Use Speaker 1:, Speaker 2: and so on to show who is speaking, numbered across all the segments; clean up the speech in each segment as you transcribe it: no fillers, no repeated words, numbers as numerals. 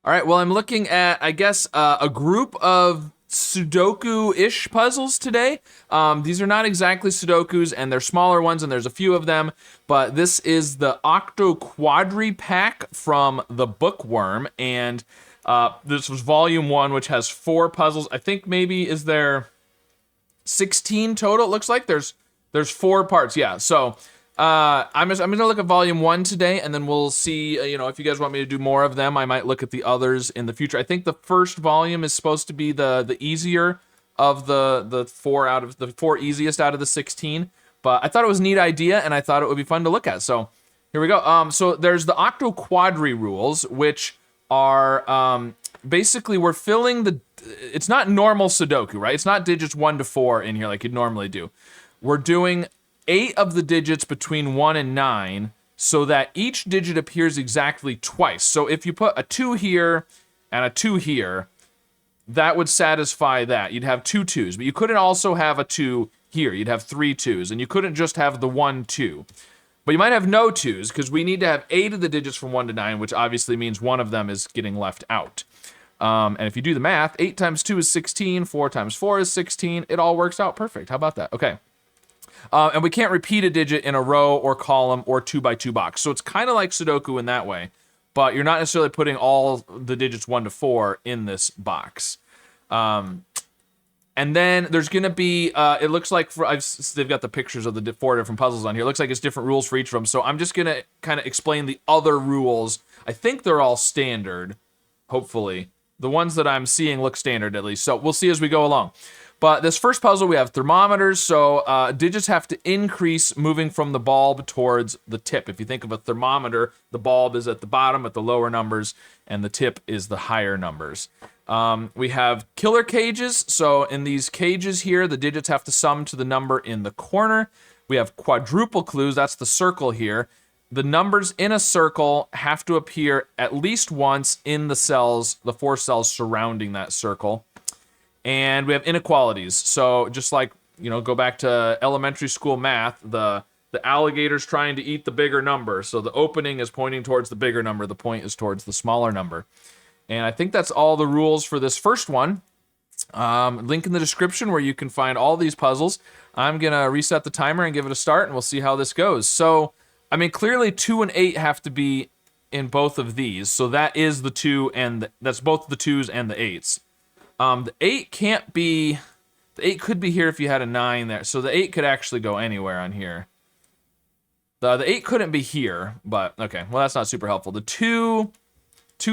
Speaker 1: All right, well, I'm looking at, I guess, a group of Sudoku-ish puzzles today. These are not exactly Sudokus, and they're smaller ones, and there's a few of them, but this is the Octoquadri pack from the Book Wyrm, and this was volume 1, which has 4 puzzles. I think maybe, is there 16 total? It looks like there's 4 parts, yeah, so... I'm gonna look at volume 1 today, and then we'll see. If you guys want me to do more of them, I might look at the others in the future. I think the first volume is supposed to be the easier of the 4 easiest out of the 16. But I thought it was a neat idea, and I thought it would be fun to look at. So here we go. So there's the Octoquadri rules, which are basically we're filling the. It's not normal Sudoku, right? It's not digits 1 to 4 in here like you'd normally do. We're doing 8 of the digits between 1 and 9 so that each digit appears exactly twice. So if you put a 2 here and a 2 here, that would satisfy that. You'd have 2 2s, but you couldn't also have a 2 here. You'd have 3 2s, and you couldn't just have the 1 2. But you might have no 2s because we need to have 8 of the digits from 1 to 9, which obviously means one of them is getting left out. And if you do the math, 8 times 2 is 16, 4 times 4 is 16. It all works out perfect. How about that? Okay. And we can't repeat a digit in a row or column or 2x2 box. So it's kind of like Sudoku in that way, but you're not necessarily putting all the digits 1 to 4 in this box. And then there's going to be, it looks like, they've got the pictures of the 4 different puzzles on here. It looks like it's different rules for each of them. So I'm just going to kind of explain the other rules. I think they're all standard, hopefully. The ones that I'm seeing look standard at least. So we'll see as we go along. But this first puzzle, we have thermometers, so digits have to increase moving from the bulb towards the tip. If you think of a thermometer, the bulb is at the bottom at the lower numbers, and the tip is the higher numbers. We have killer cages, so in these cages here, the digits have to sum to the number in the corner. We have quadruple clues, that's the circle here. The numbers in a circle have to appear at least once in the cells, the 4 cells surrounding that circle. And we have inequalities. So just like, go back to elementary school math, the alligator's trying to eat the bigger number. So the opening is pointing towards the bigger number. The point is towards the smaller number. And I think that's all the rules for this first one. Link in the description where you can find all these puzzles. I'm going to reset the timer and give it a start, and we'll see how this goes. So, clearly 2 and 8 have to be in both of these. So that is the 2, and that's both the 2s and the 8s. The 8 can't be... The 8 could be here if you had a 9 there. So the 8 could actually go anywhere on here. The 8 couldn't be here, but... Okay, well, that's not super helpful. The 2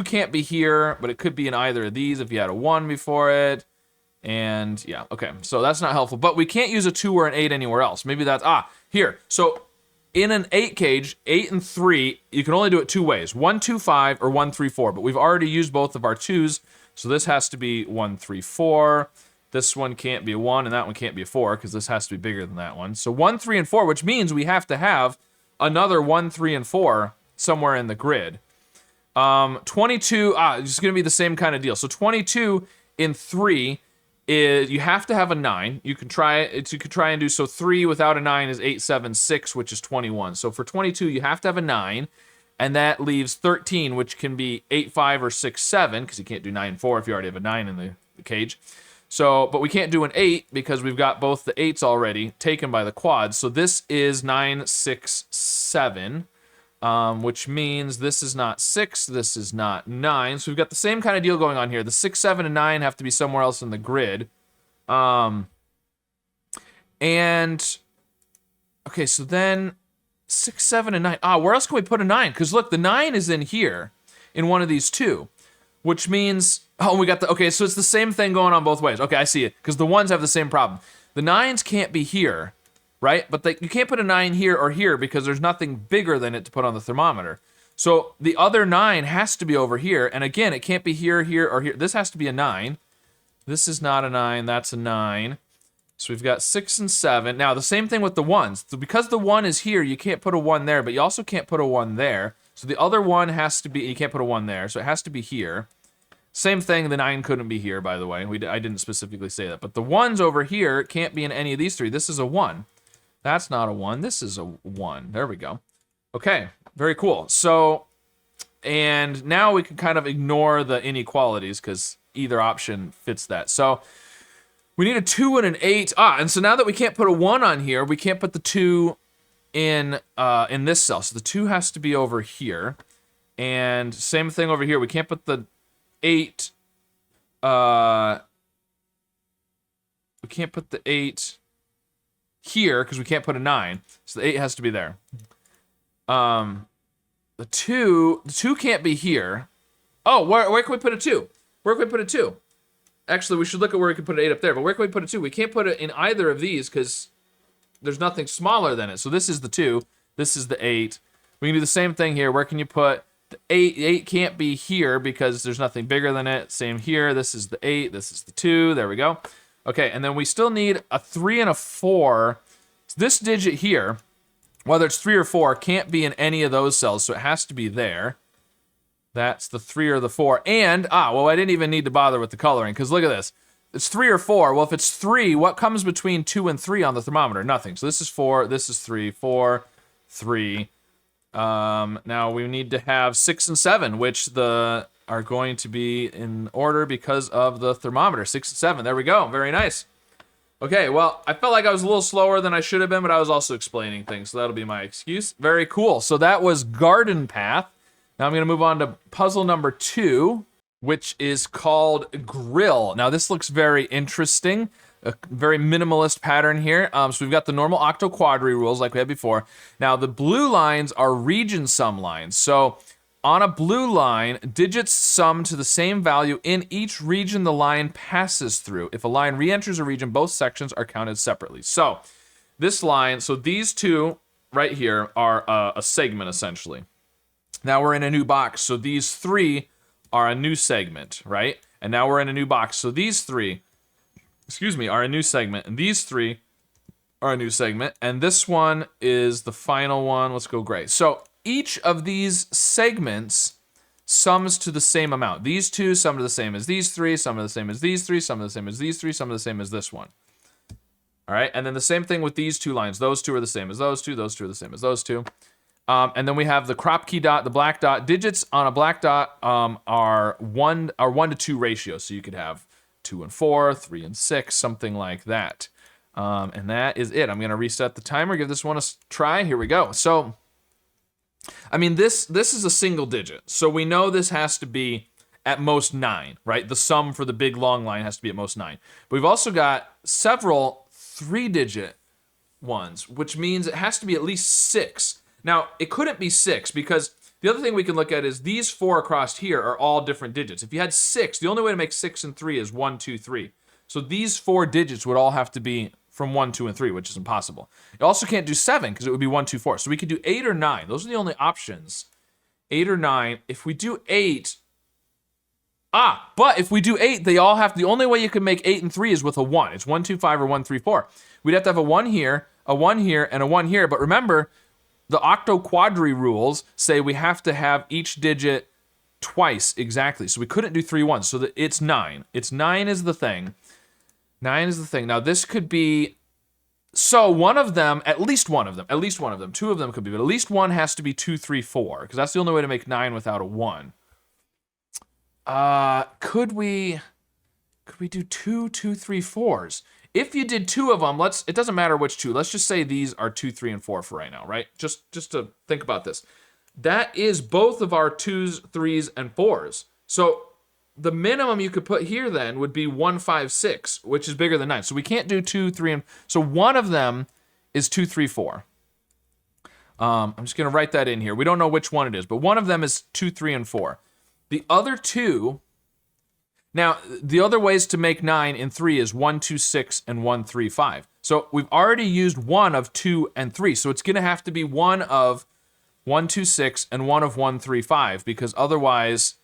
Speaker 1: can't be here, but it could be in either of these if you had a 1 before it. And, yeah, okay. So that's not helpful. But we can't use a 2 or an 8 anywhere else. Maybe that's... here. So in an 8 cage, 8 and 3, you can only do it 2 ways. 1, 2, 5, or 1, 3, 4. But we've already used both of our 2s. So this has to be 1, 3, 4. This one can't be a 1, and that one can't be a 4, because this has to be bigger than that one. So 1, 3, and 4, which means we have to have another 1, 3, and 4 somewhere in the grid. 22, it's going to be the same kind of deal. So 22 in 3 is, you have to have a 9. You could try and do, so 3 without a 9 is 8, 7, 6, which is 21. So for 22, you have to have a 9. And that leaves 13, which can be 8, 5, or 6, 7, because you can't do 9, 4 if you already have a 9 in the cage. So, but we can't do an 8 because we've got both the 8s already taken by the quads. So this is 9, 6, 7, which means this is not 6, this is not 9. So we've got the same kind of deal going on here. The 6, 7, and 9 have to be somewhere else in the grid. Okay, so then 6, 7, and 9. Where else can we put a 9? Because look, the 9 is in here, in one of these 2, which means, we got okay, so it's the same thing going on both ways. Okay, I see it, because the 1s have the same problem. The 9s can't be here, right? But you can't put a 9 here or here because there's nothing bigger than it to put on the thermometer. So the other 9 has to be over here, and again, it can't be here, here, or here. This has to be a 9. This is not a 9, that's a 9. So we've got 6 and 7. Now, the same thing with the 1s. So because the 1 is here, you can't put a 1 there, but you also can't put a 1 there. So the other 1 has to be, you can't put a 1 there, so it has to be here. Same thing, the 9 couldn't be here, by the way. I didn't specifically say that. But the 1s over here can't be in any of these 3. This is a 1. That's not a 1. This is a 1. There we go. Okay, very cool. So And now we can kind of ignore the inequalities because either option fits that. So we need a 2 and an 8. And so now that we can't put a 1 on here, we can't put the 2 in this cell. So the 2 has to be over here. And same thing over here. We can't put the 8. We can't put the 8 here because we can't put a 9. So the 8 has to be there. The 2 can't be here. Oh, where can we put a 2? Where can we put a 2? Actually, we should look at where we can put an 8 up there. But where can we put a 2? We can't put it in either of these because there's nothing smaller than it. So this is the 2. This is the 8. We can do the same thing here. Where can you put the 8? The 8 can't be here because there's nothing bigger than it. Same here. This is the 8. This is the 2. There we go. Okay, and then we still need a 3 and a 4. This digit here, whether it's 3 or 4, can't be in any of those cells, so it has to be there. That's the 3 or the 4. And, well, I didn't even need to bother with the coloring, because look at this. It's 3 or 4. Well, if it's 3, what comes between 2 and 3 on the thermometer? Nothing. So this is 4, this is 3, 4, 3. Now we need to have 6 and 7, which are going to be in order because of the thermometer. 6 and 7. There we go. Very nice. Okay, well, I felt like I was a little slower than I should have been, but I was also explaining things, so that'll be my excuse. Very cool. So that was Garden Path. Now I'm going to move on to puzzle number 2, which is called Grill. Now this looks very interesting. A very minimalist pattern here. So we've got the normal Octoquadri rules like we had before. Now the blue lines are region sum lines. So on a blue line, digits sum to the same value in each region the line passes through. If a line re-enters a region, both sections are counted separately. So this line, so these two right here are a segment essentially. Now we're in a new box, so these 3 are a new segment, right? And now we're in a new box, so these 3, are a new segment, and these 3 are a new segment, and this one is the final one. Let's go gray. So each of these segments sums to the same amount. These 2 sum to the same as these 3, sum to the same as these 3, sum to the same as these 3, sum to the same as this one. All right, and then the same thing with these 2 lines. Those 2 are the same as those 2, those 2 are the same as those 2. And then we have the crop key dot, the black dot. Digits on a black dot are 1 to 2 ratio. So you could have 2 and 4, 3 and 6, something like that. And that is it. I'm going to reset the timer, give this one a try. Here we go. So, I mean, this is a single digit. So we know this has to be at most 9, right? The sum for the big long line has to be at most 9. But we've also got several 3-digit ones, which means it has to be at least 6. Now, it couldn't be 6 because the other thing we can look at is these 4 across here are all different digits. If you had 6, the only way to make 6 and 3 is 1, 2, 3. So these 4 digits would all have to be from 1, 2, and 3, which is impossible. You also can't do 7 because it would be 1, 2, 4. So we could do 8 or 9. Those are the only options. 8 or 9. If we do 8... but if we do 8, they all have... The only way you can make 8 and 3 is with a 1. It's 1, 2, 5, or 1, 3, 4. We'd have to have a 1 here, a 1 here, and a 1 here. But remember... The Octoquadri rules say we have to have each digit twice exactly. So we couldn't do 3 1s. So it's 9. It's 9 is the thing. 9 is the thing. Now this could be... So one of them, at least one of them, 2 of them could be, but at least one has to be 2, 3, 4. Because that's the only way to make 9 without a 1. Could we do 2, 2, 3, 4s? If you did 2 of them, it doesn't matter which 2. Let's just say these are 2, 3, and 4 for right now, right? Just to think about this. That is both of our 2s, 3s, and 4s. So the minimum you could put here then would be 1, 5, 6, which is bigger than 9. So we can't do 2, 3, and... So one of them is 2, 3, 4. I'm just going to write that in here. We don't know which one it is, but one of them is 2, 3, and 4. The other 2... Now, the other ways to make 9 in 3 is 1, 2, 6, and 1, 3, 5. So we've already used 1 of 2 and 3. So it's going to have to be 1 of 1, 2, 6, and 1 of 1, 3, 5. Because otherwise,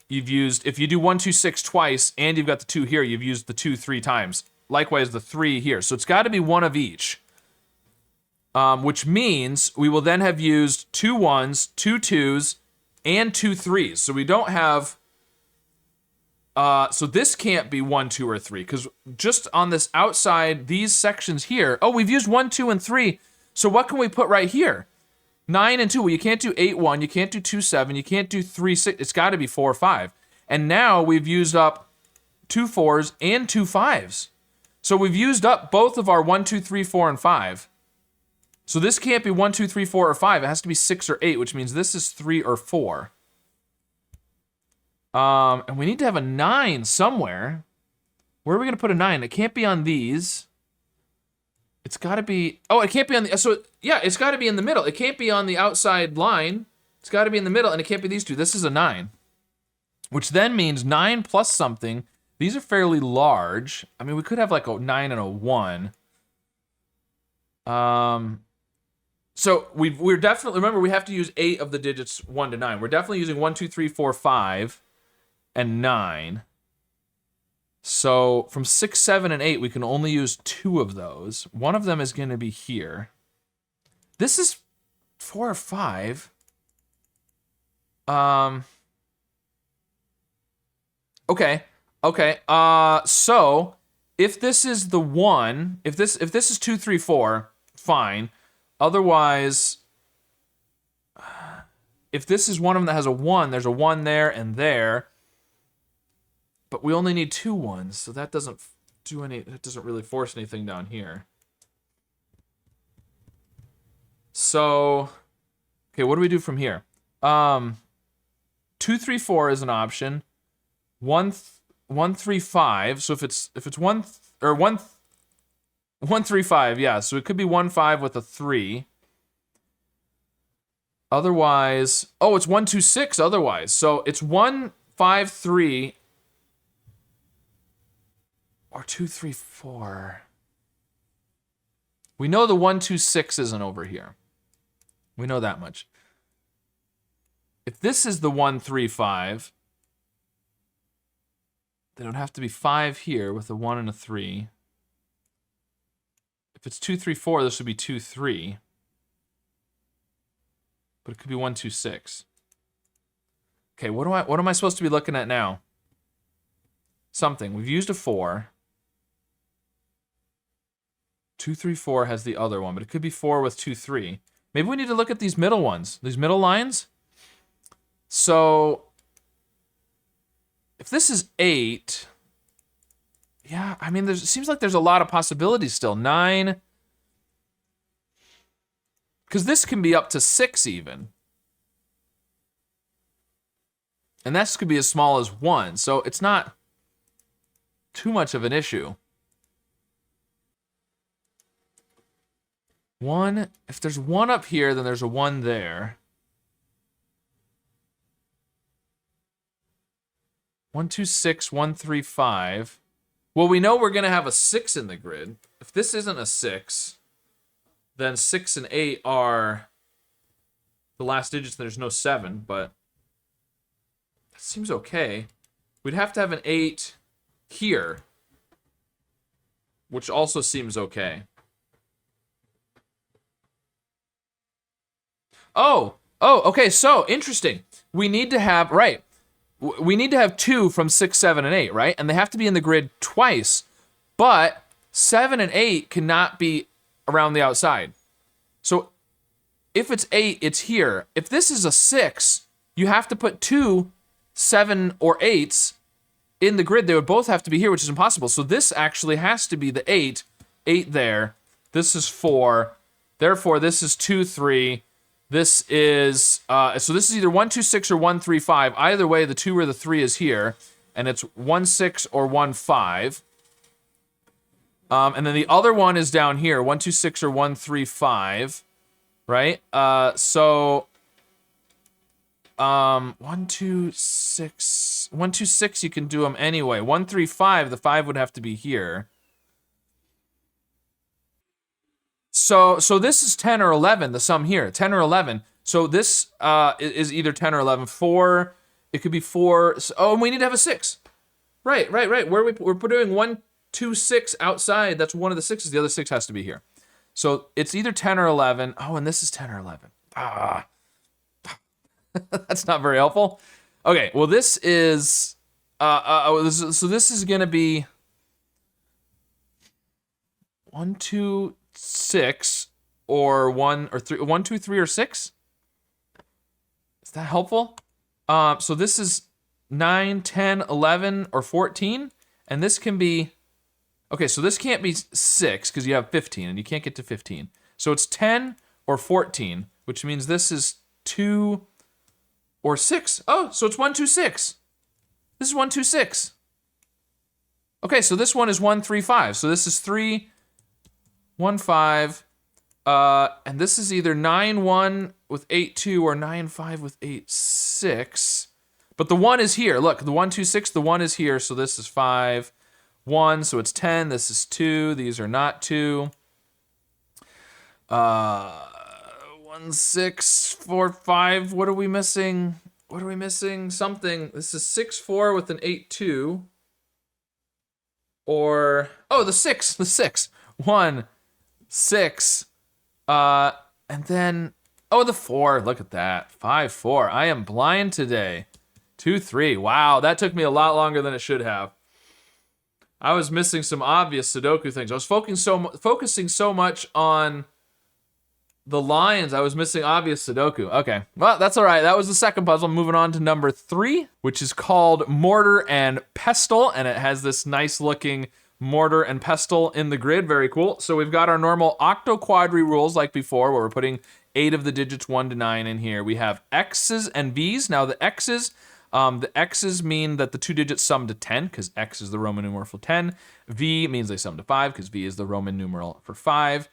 Speaker 1: you've used... If you do 1, 2, 6 twice, and you've got the 2 here, you've used the 2 3 times. Likewise, the 3 here. So it's got to be 1 of each. Which means we will then have used 2 1s, 2 2s, and 2 3s. So we don't have... So this can't be 1, 2, or 3, because just on this outside, these sections here, we've used 1, 2, and 3, so what can we put right here? 9 and 2. Well, you can't do 8, 1. You can't do 2, 7. You can't do 3, 6. It's got to be 4, 5. And now we've used up 2 4s and 2 5s. So we've used up both of our 1, 2, 3, 4, and 5. So this can't be 1, 2, 3, 4, or 5. It has to be 6 or 8, which means this is 3 or 4. And we need to have a 9 somewhere. Where are we going to put a 9? It can't be on these. It's got to be... Oh, it can't be on the... So, yeah, it's got to be in the middle. It can't be on the outside line. It's got to be in the middle, and it can't be these two. This is a 9. Which then means 9 plus something. These are fairly large. I mean, we could have like a 9 and a 1. So we're definitely... Remember, we have to use 8 of the digits 1 to 9. We're definitely using 1, 2, 3, 4, 5, and 9. So from 6, 7, and 8, we can only use 2 of those. One of them is going to be here. This is 4 or 5. Okay. So if this is the 1, if this is 2, 3, 4, fine. Otherwise, if this is one of them that has a 1, there's a 1 there and there. But we only need 2 1s, so that doesn't do any. That doesn't really force anything down here. So, okay, what do we do from here? 2, 3, 4 is an option. 1, 3, 5. So if it's 1 or 1, 3, 5, yeah. So it could be 1, 5 with a 3. Otherwise, oh, it's 1, 2, 6. Otherwise, so it's 1, 5, 3. Or 2, 3, 4. We know the 1, 2, 6 isn't over here. We know that much. If this is the 1, 3, 5, then it would have to be 5 here with a 1 and a 3. If it's 2, 3, 4, this would be 2, 3. But it could be 1, 2, 6. Okay, what am I supposed to be looking at now? Something. We've used a 4. 2, 3, 4 has the other one, but it could be 4 with 2, 3. Maybe we need to look at these middle ones, these middle lines. So, if this is 8, yeah, I mean, it seems like there's a lot of possibilities still. 9, because this can be up to 6 even. And this could be as small as 1, so it's not too much of an issue. 1, if there's 1 up here, then there's a 1 there. 1, 2, 6, 1, 3, 5. Well, we know we're going to have a 6 in the grid. If this isn't a 6, then 6 and 8 are the last digits. There's no 7, but that seems okay. We'd have to have an 8 here, which also seems okay. Oh, okay, so interesting. We need to have, right, we need to have 2 from 6, 7, and 8, right? And they have to be in the grid twice, but 7 and 8 cannot be around the outside. So if it's 8, it's here. If this is a 6, you have to put 2 7 or 8s in the grid. They would both have to be here, which is impossible. So this actually has to be the 8 there. This is 4. Therefore, this is 2, 3. This is, so this is either 1, 2, 6 or 1, 3, 5. Either way, the 2 or the 3 is here. And it's 1, 6 or 1, 5. And then the other one is down here, 1, 2, 6 or 1, 3, 5. Right? 1, 2, 6. 1, 2, 6, you can do them anyway. 1, 3, 5, the 5 would have to be here. So this is 10 or 11, the sum here, 10 or 11. So this is either 10 or 11. 4, it could be 4. Oh, and we need to have a 6. Right. We're doing 1, 2, 6 outside. That's one of the 6s. The other 6 has to be here. So it's either 10 or 11. Oh, and this is 10 or 11. That's not very helpful. Okay, well, this is... so this is going to be 1, 2, 6, or 1 or 3, 1, 2, 3, or 6. that helpful? So this is 9, 10, 11, or 14. And this can be, okay, so this can't be 6 because you have 15 and you can't get to 15. So it's 10 or 14, which means this is 2 or 6. Oh, so it's 1, 2, 6. This is 1, 2, 6. Okay, so this one is 1, 3, 5. So this is 3, 1, 5. And this is either 9, 1 with 8, 2 or 9, 5 with 8, 6. But the 1 is here. Look, the 1, 2, 6, the 1 is here. So this is 5, 1. So it's 10. This is 2. These are not 2. 1, 6, 4, 5. What are we missing? What are we missing? Something. This is 6, 4 with an 8, 2. Or, oh, the 6. 1, 6. And then, oh, the 4. Look at that. 5, 4. I am blind today. 2, 3. Wow, that took me a lot longer than it should have. I was missing some obvious Sudoku things. I was focusing so much on the lines, I was missing obvious Sudoku. Okay, well, that's all right. That was the second puzzle. Moving on to number 3, which is called Mortar and Pestle, and it has this nice looking mortar and pestle in the grid. Very cool. So we've got our normal Octoquadri rules like before, where we're putting 8 of the digits 1 to 9 in here. We have X's and V's. Now the X's mean that the 2 digits sum to 10, because X is the Roman numeral for 10. V means they sum to 5, because V is the Roman numeral for 5.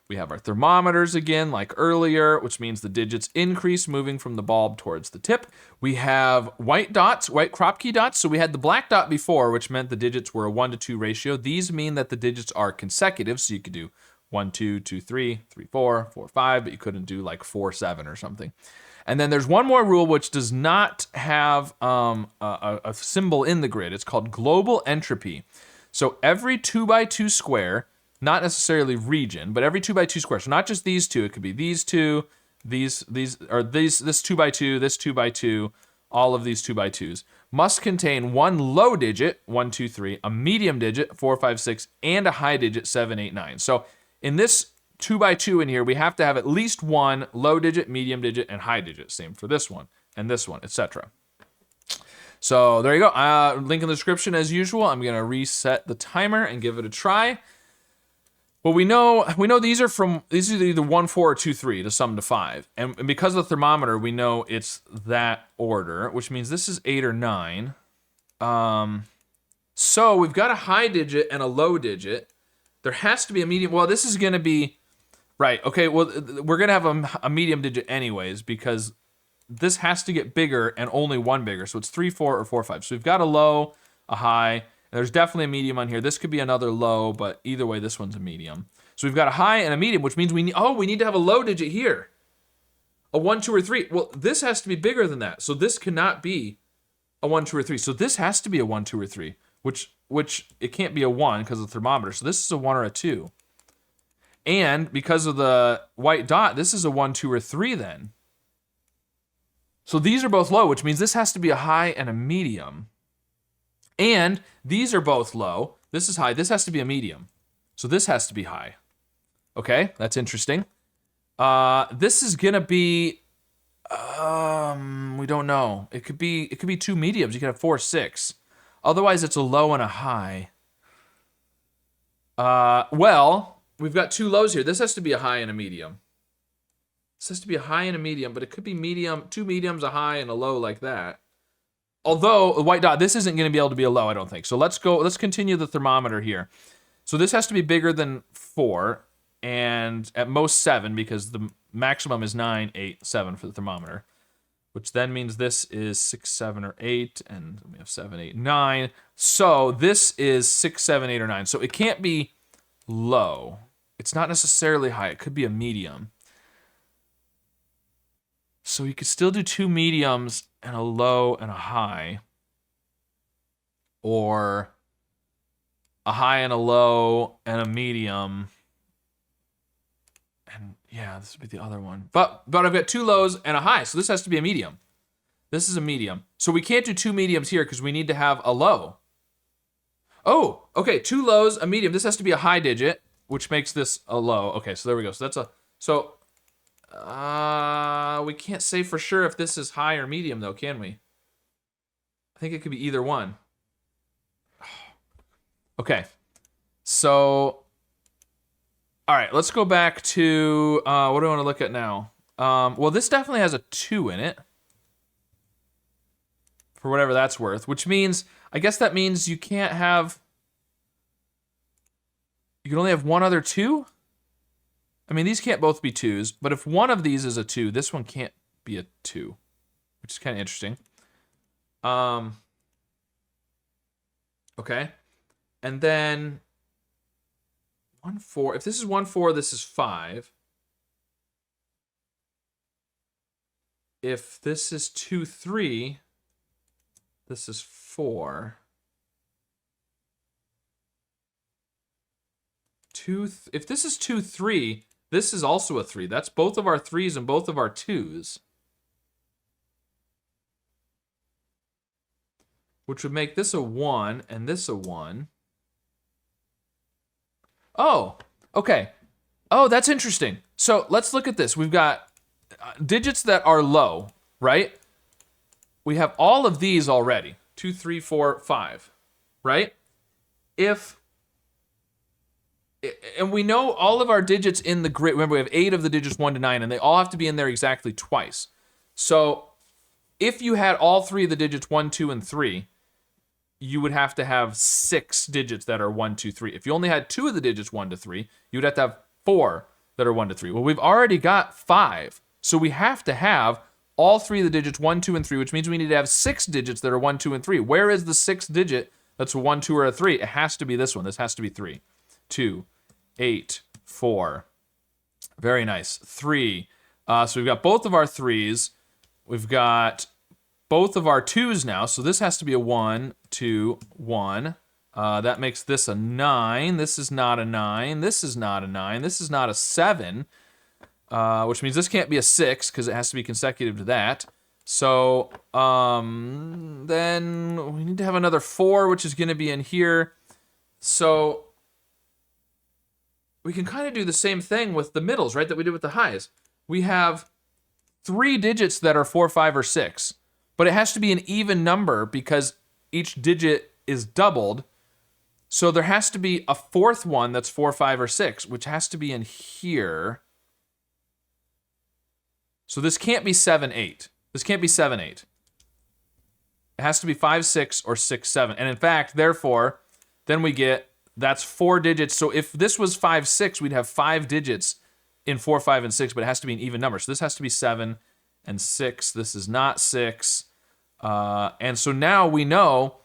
Speaker 1: We have our thermometers again, like earlier, which means the digits increase moving from the bulb towards the tip. We have white dots, white crop key dots. So we had the black dot before, which meant the digits were a 1 to 2 ratio. These mean that the digits are consecutive. So you could do 1, 2, 2, 3, 3, 4, 4, 5, but you couldn't do like 4, 7 or something. And then there's one more rule which does not have a symbol in the grid. It's called global entropy. So every 2 by 2 square, not necessarily region, but every 2 by 2 square. So not just these two, it could be these two, this 2 by 2, this 2 by 2, all of these 2 by 2s, must contain one low digit, 1, 2, 3, a medium digit, 4, 5, 6, and a high digit, 7, 8, 9. So in this 2 by 2 in here, we have to have at least one low digit, medium digit, and high digit. Same for this one, etc. So there you go. Link in the description as usual. I'm gonna reset the timer and give it a try. Well, we know these are either 1, 4, or 2, 3 to sum to 5. And because of the thermometer, we know it's that order, which means this is 8 or 9. So we've got a high digit and a low digit. There has to be a medium. Well, this is going to be, right, okay, well, we're going to have a medium digit anyways, because this has to get bigger and only one bigger. So it's 3, 4, or 4, 5. So we've got a low, a high. There's definitely a medium on here. This could be another low, but either way, this one's a medium. So we've got a high and a medium, which means we need to have a low digit here. A 1, 2, or 3. Well, this has to be bigger than that. So this cannot be a 1, 2, or 3. So this has to be a 1, 2, or 3, which it can't be a 1 because of the thermometer. So this is a 1 or a 2. And because of the white dot, this is a 1, 2, or 3 then. So these are both low, which means this has to be a high and a medium. And these are both low. This is high. This has to be a medium. So this has to be high. Okay, that's interesting. This is gonna be, we don't know. It could be 2 mediums. You could have 4, 6. Otherwise, it's a low and a high. Well, we've got 2 lows here. This has to be a high and a medium. This has to be a high and a medium, but it could be medium, 2 mediums, a high, and a low like that. Although, the white dot, this isn't going to be able to be a low, I don't think. So let's continue the thermometer here. So this has to be bigger than 4, and at most 7, because the maximum is 9, 8, 7 for the thermometer. Which then means this is 6, 7, or 8, and we have 7, 8, 9. So this is 6, 7, 8, or 9. So it can't be low. It's not necessarily high. It could be a medium. So you could still do 2 mediums and a low and a high. Or a high and a low and a medium. And yeah, this would be the other one. But I've got 2 lows and a high, so this has to be a medium. This is a medium. So we can't do 2 mediums here because we need to have a low. Oh, okay, 2 lows, a medium. This has to be a high digit, which makes this a low. Okay, so there we go. So that's We can't say for sure if this is high or medium, though, can we? I think it could be either one. Okay. So, all right, let's go back to, what do I want to look at now? Well, this definitely has a 2 in it. For whatever that's worth, which means, I guess that means you can't have, you can only have one other 2? I mean, these can't both be 2s, but if one of these is a 2, this one can't be a 2, which is kind of interesting. Okay. And then 1, 4. If this is 1, 4, this is 5. If this is 2, 3, this is 4. If this is 2, 3, this is also a 3. That's both of our 3s and both of our 2s. Which would make this a 1 and this a 1. Oh, okay. Oh, that's interesting. So let's look at this. We've got digits that are low, right? We have all of these already. 2, 3, 4, 5, right? And we know all of our digits in the grid. Remember, we have 8 of the digits 1 to 9, and they all have to be in there exactly twice. So if you had all 3 of the digits 1, 2, and 3, you would have to have 6 digits that are 1, 2, 3. If you only had 2 of the digits 1 to 3, you would have to have 4 that are 1 to 3. Well, we've already got 5. So we have to have all 3 of the digits 1, 2, and 3, which means we need to have 6 digits that are 1, 2, and 3. Where is the 6th digit that's a 1, 2, or a 3? It has to be this one. This has to be 3. 2, 8, 4. Very nice. 3. So we've got both of our 3s. We've got both of our 2s now. So this has to be a 1, 2, 1. That makes this a 9. This is not a 9. This is not a 9. This is not a 7. Which means this can't be a 6 because it has to be consecutive to that. So then we need to have another 4, which is going to be in here. So we can kind of do the same thing with the middles, right, that we did with the highs. We have 3 digits that are 4, 5, or 6, but it has to be an even number because each digit is doubled. So there has to be a 4th one that's 4, 5, or 6, which has to be in here. So this can't be 7, 8. This can't be 7, 8. It has to be 5, 6, or 6, 7. And in fact, therefore, then we get, that's 4 digits. So if this was 5, 6, we'd have 5 digits in 4, 5, and 6, but it has to be an even number. So this has to be 7 and 6. This is not 6. And so now we know,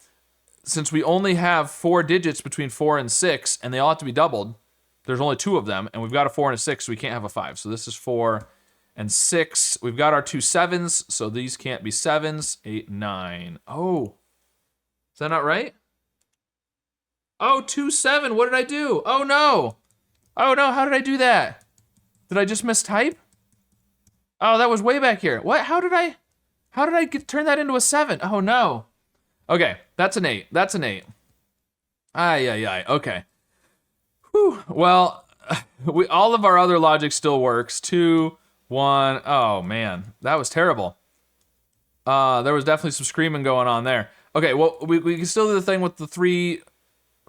Speaker 1: since we only have 4 digits between 4 and 6, and they all have to be doubled, there's only 2 of them, and we've got a 4 and a 6, so we can't have a 5. So this is 4 and 6. We've got our 2 7s, so these can't be 7s. 8, 9. Oh, is that not right? Oh, 2, 7. What did I do? Oh no. Oh no, how did I do that? Did I just mistype? Oh, that was way back here. What? How did I turn that into a 7? Oh no. Okay, that's an 8. That's an 8. Ay. Okay. Whew. Well, all of our other logic still works. 2, 1. Oh man, that was terrible. There was definitely some screaming going on there. Okay, well, we can still do the thing with the 3,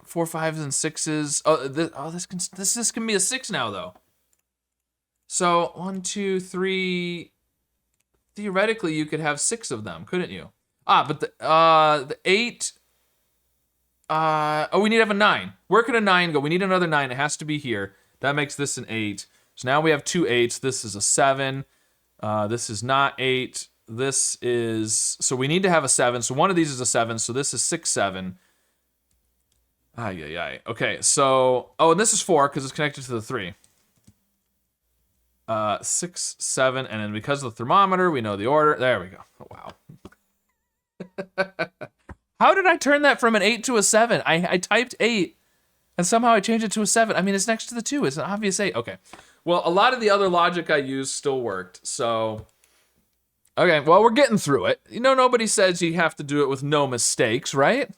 Speaker 1: 4, 5s, and 6s. This can be a 6 now though. So 1, 2, 3. Theoretically, you could have 6 of them, couldn't you? But the 8. We need to have a 9. Where could a 9 go? We need another 9. It has to be here. That makes this an 8. So now we have 2 8s. This is a 7. This is not 8. This is, so we need to have a 7. So one of these is a 7. So this is 6, 7. Okay, so, and this is 4 because it's connected to the 3. 6, 7, and then because of the thermometer, we know the order. There we go. Oh, wow. How did I turn that from an 8 to a 7? I typed 8, and somehow I changed it to a 7. I mean, it's next to the 2. It's an obvious 8. Okay. Well, a lot of the other logic I used still worked, so... Okay, well, we're getting through it. You know, nobody says you have to do it with no mistakes, right?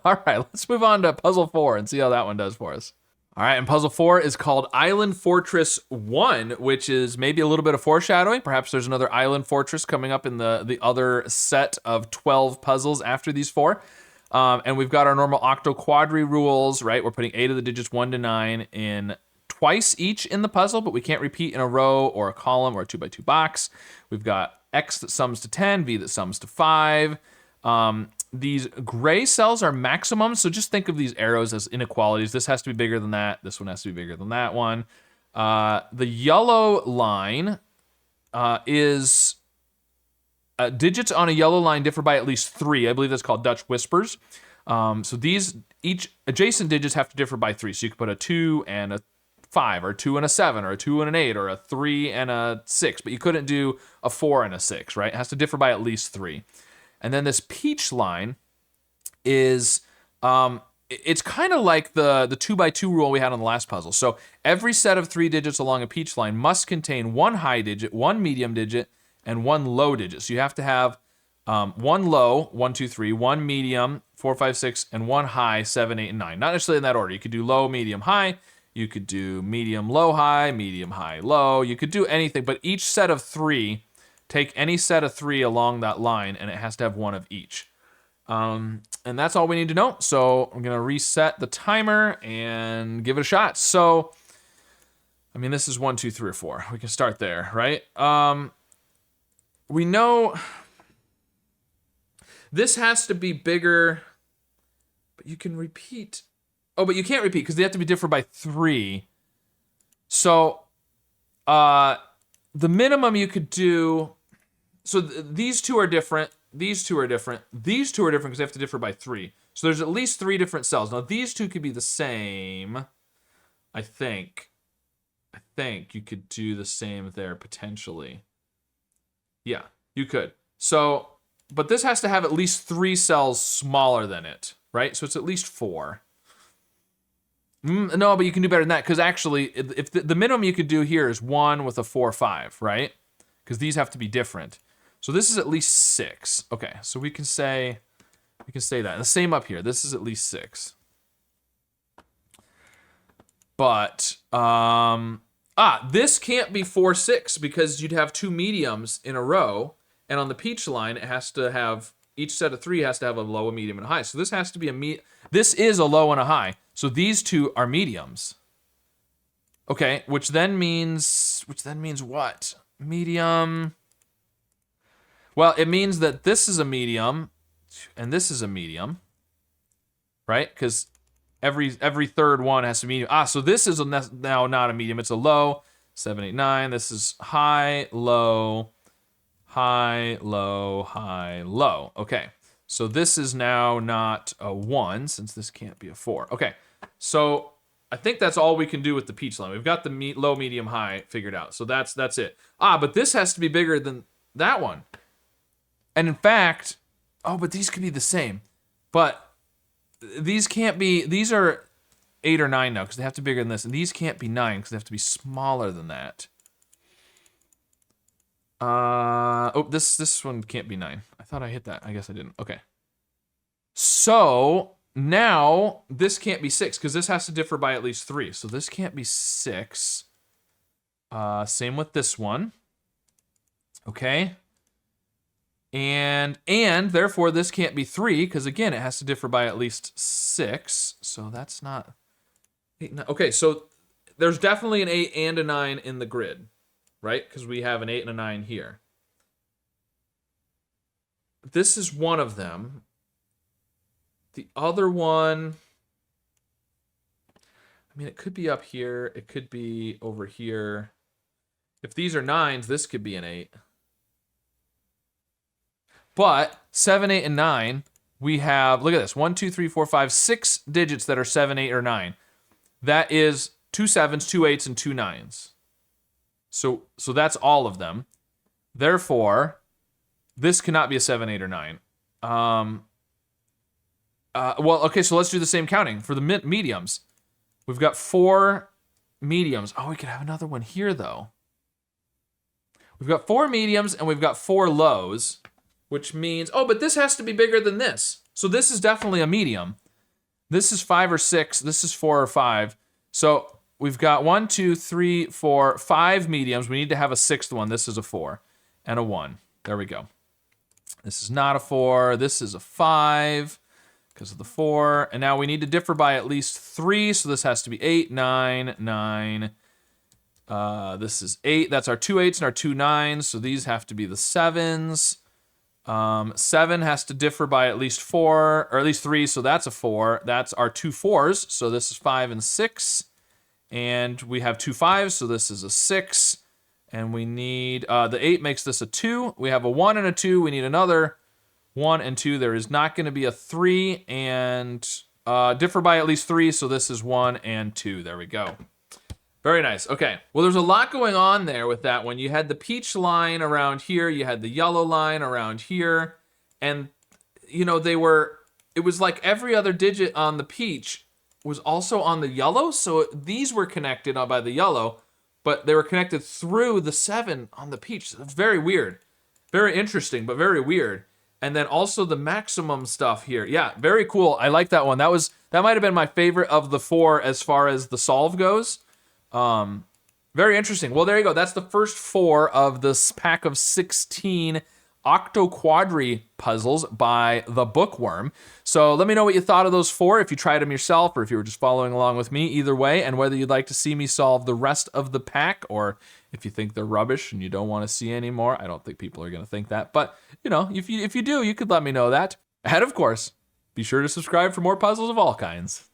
Speaker 1: All right, let's move on to puzzle 4 and see how that one does for us. All right, and puzzle 4 is called Island Fortress 1, which is maybe a little bit of foreshadowing. Perhaps there's another island fortress coming up in the other set of 12 puzzles after these 4. And we've got our normal Octoquadri rules, right? We're putting 8 of the digits 1 to 9 in twice each in the puzzle, but we can't repeat in a row or a column or a 2x2 box. We've got X that sums to 10, V that sums to 5. These gray cells are maximums, so just think of these arrows as inequalities. This has to be bigger than that. This one has to be bigger than that one. The yellow line is digits on a yellow line differ by at least 3. I believe that's called Dutch whispers. So these each adjacent digits have to differ by 3. So you could put a 2 and a 5, or a 2 and a 7, or a 2 and an 8, or a 3 and a 6. But you couldn't do a 4 and a 6, right? It has to differ by at least 3. And then this peach line is, it's kind of like the 2x2 rule we had on the last puzzle. So every set of 3 digits along a peach line must contain 1 high digit, 1 medium digit, and 1 low digit. So you have to have 1 low, 1, 2, 3, 1 medium, 4, 5, 6, and 1 high, 7, 8, and 9. Not necessarily in that order. You could do low, medium, high. You could do medium, low, high, medium, high, low. You could do anything, but each set of 3, take any set of 3 along that line, and it has to have 1 of each. And that's all we need to know. So I'm going to reset the timer and give it a shot. So, I mean, this is 1, 2, 3, or 4. We can start there, right? We know this has to be bigger, but you can repeat. Oh, but you can't repeat because they have to be different by 3. So, the minimum you could do. So these two are different. These two are different. These two are different because they have to differ by 3. So there's at least 3 different cells. Now these two could be the same. I think you could do the same there potentially. Yeah, you could. So, but this has to have at least 3 cells smaller than it, right? So it's at least 4. No, but you can do better than that because actually, if the minimum you could do here is 1 with a 4, 5, right? Because these have to be different. So this is at least 6. Okay, so we can say that. And the same up here. This is at least 6. But this can't be 4, 6 because you'd have 2 mediums in a row, and on the peach line it has to have each set of 3 has to have a low, a medium, and a high. So this has to be this is a low and a high. So these two are mediums. Okay, which then means what? Medium. Well, it means that this is a medium, and this is a medium, right? Because every third one has to be medium. So this is now not a medium; it's a low. 7, 8, 9. This is high, low, high, low, high, low. Okay, so this is now not a 1 since this can't be a 4. Okay, so I think that's all we can do with the peach line. We've got the low, medium, high figured out. So that's it. But this has to be bigger than that one. And in fact, but these could be the same. But these can't be, these are 8 or 9 now because they have to be bigger than this. And these can't be 9 because they have to be smaller than that. This one can't be 9. I thought I hit that. I guess I didn't. Okay. So now this can't be 6 because this has to differ by at least 3. So this can't be 6. Same with this one. Okay. And therefore this can't be 3 because again it has to differ by at least 6. So that's not 8, 9. Okay, so there's definitely an 8 and a 9 in the grid, right? Because we have an 8 and a 9 here. This is one of them. The other one, I mean, it could be up here. It could be over here. If these are 9s, this could be an 8. But 7, 8, and 9, we have, look at this, 1, 2, 3, 4, 5, 6 digits that are 7, 8, or 9. That is 2 7s, 2 8s, and 2 9s. So that's all of them. Therefore, this cannot be a 7, 8, or 9. Well, okay, so let's do the same counting for the mediums. We've got 4 mediums. We could have another one here, though. We've got 4 mediums, and we've got 4 lows. Which means, but this has to be bigger than this. So this is definitely a medium. This is 5 or 6. This is 4 or 5. So we've got 1, 2, 3, 4, 5 mediums. We need to have a 6th one. This is a 4 and a 1. There we go. This is not a 4. This is a 5 because of the 4. And now we need to differ by at least 3. So this has to be 8, 9, 9. This is 8. That's our 2 8s and our 2 9s. So these have to be the 7s. 7 has to differ by at least 4, or at least 3, so that's a 4. That's our 2 4s, so this is 5 and 6. And we have 2 5s, so this is a 6. And we need, the 8 makes this a 2. We have a 1 and a 2. We need another 1 and 2. There is not going to be a 3, and differ by at least 3, so this is 1 and 2. There we go. Very nice. Okay. Well, there's a lot going on there with that one. You had the peach line around here. You had the yellow line around here. And, you know, it was like every other digit on the peach was also on the yellow. So these were connected by the yellow, but they were connected through the 7 on the peach. It's very weird. Very interesting, but very weird. And then also the maximum stuff here. Yeah, very cool. I like that one. That might have been my favorite of the 4 as far as the solve goes. Very interesting. Well, there you go. That's the first 4 of this pack of 16 Octoquadri puzzles by the Book Wyrm. So let me know what you thought of those 4, if you tried them yourself or if you were just following along with me, either way, and whether you'd like to see me solve the rest of the pack or if you think they're rubbish and you don't want to see any more. I don't think people are going to think that, but you know, if you do, you could let me know that. And of course, be sure to subscribe for more puzzles of all kinds.